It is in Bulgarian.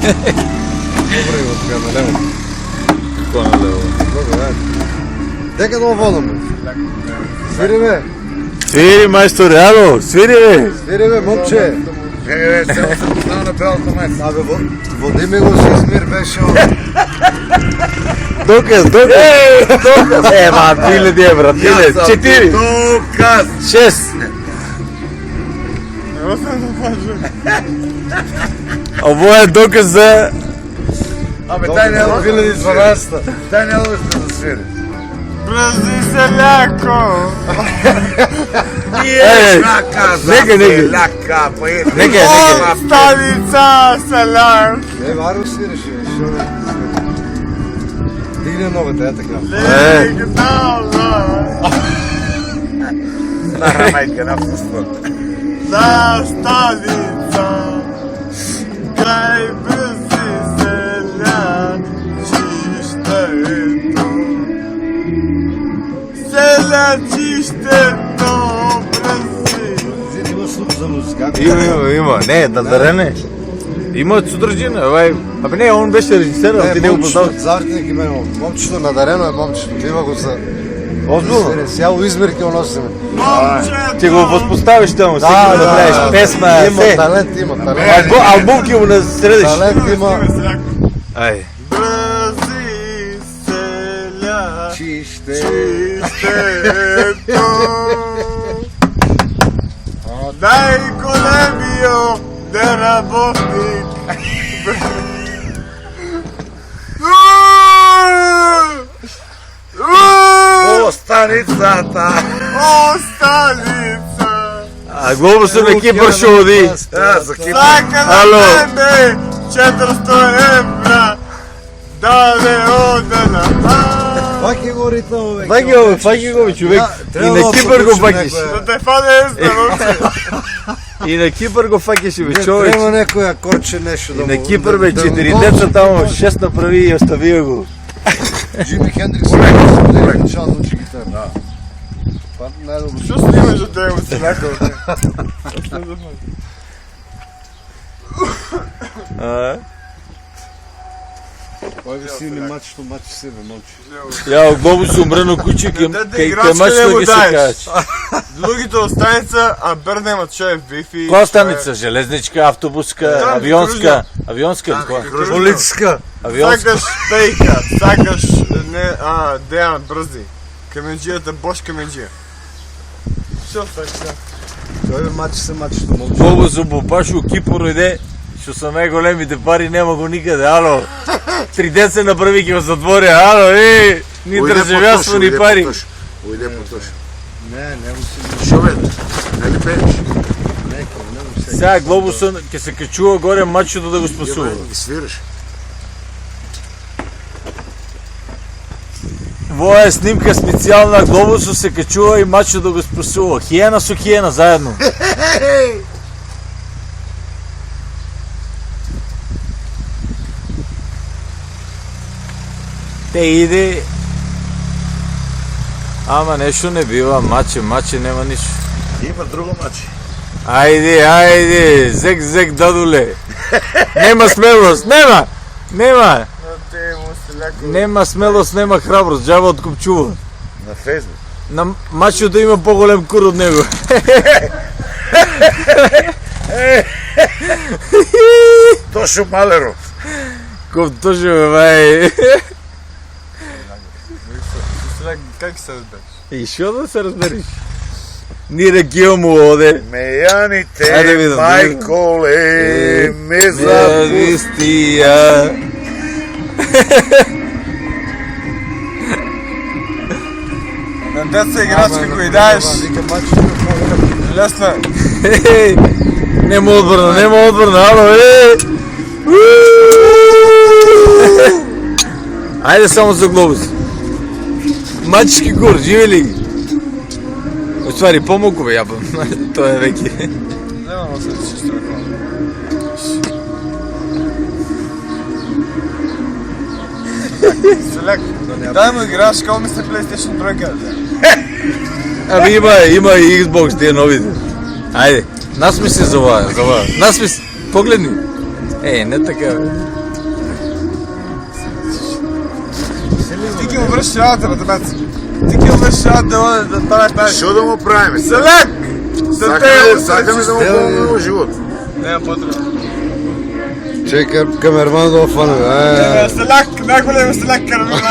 Добре го така налево. Какво налево? Добре, айде. Дека да водам. Свири бе. Свири, майстор, ало, свири бе. Свири бе, момче. Само се поставя на белото место. Абе, води ми го с Измир беше. Доказ. Ма, 2000 евро, 4, Доказ. 6. Ovo je dokaz za... Абе, дай не 2012. Дай не да да свири. Брази селяко! Шака, нека. селяка, поеди. Нека. Ставица селяк! Не, Варо свиреше. Дигне ногата, е така. Легнала! На майка на пусто. За столица! Край брази селяк! Чището! Селячището брази! Зиди има слух за музика. Има. Не, дарене. Има сутръждина. Абе не, он беше режисер, ти не го познал. Завъртник има. Момчето надарено е момчето. Бива го за... Озбилно? Сяло Измир ке носиме. Ти го възпоставиш там, всеки да правиш песма, Има все. талент, има талент. Албум ки му насредиш. Талент има. Ай. Брази селяк! Чище. Чистето! Най-големият неработник! О, станицата. О, столица! А глобуса на Кипър ще води. За Кипър. Сака Ало. да мене 400 евра! Даде одена! Факи го ритъм, бе. Факи го, човек. И Трябва на да Кипър го подучи факиш. някоя. Да те фане езда, И на Кипър го факиш, бе, Не, човек. трябва някоя корче нещо да И му... на Кипър, бе, да му 4 носи. деца там, 6 направи и остави го. Джими Хендрикс е начало да учи гитара. Това най-добро. Що снимаш от него селяка? Кой ви сили мачето, мачи себе, момче. Я, глобус умрено куче, към мачта ги се кач. Другите останица, а Берна има чай Wi-Fi. Коя станица? Железничка, автобуска, Там, авионска? Авионска ли коя? Полицка. Авионска. Сакаш пейка, сакаш Деян Бръзди. Каменджията, Бош Каменджия. Що така? Той ви мачи се мачето, момче. Глобус обопашо, Кипър иде. Що са най-големите пари, няма го никъде, ало. 3 деца направи ги в затворя, ало, ни държавяство, ни пари. Уйде по туш. Не му си... Шо бе? Нали пееш? Не му се... Сега глобуса ке се качува горе мачето да го спасува. Ги свираш. Во е снимка специална, глобусо се качува и мачо да го спасува. Хиена со хиена заедно. Те иде. Ама нещо не бива, маче нема нищо. Има друго мачи. Айде, зек, дадоле. Нема смелост, нема. Нема смелост, нема храброст, джава откупчува. На Фейсбук. На мачо да има по-голем кур от него. Тошо Малеро. Ков тоже бе, бай. Как се разбереш? И шо да се разбереш? Ни регио му оде. Айде Меяните, видам, майколе, ме запусти. Завистия. На деца играчка, ако и даеш, Вика мачето, лесно е. Нема отбрана, ало, Айде само за глобус. Мачешки кур, живи ли ги? Отвари по-малко бе, ябам. Той е веки. Няма да се чисто реклама. Селяк, дай му играш, кога мисля PlayStation 3. Абе има и Xbox, тия новите. Айде, насми се за това. Насми се, погледни. Не така, бе. Ти ки му вършиш работа, математици. Ти ки му вършиш работа да прави тази. Що да му правим? Селек! Сакаме да му помогнем живот. Няма потреба. Чекай камерман да офане. Селек! Най-големия селек караман.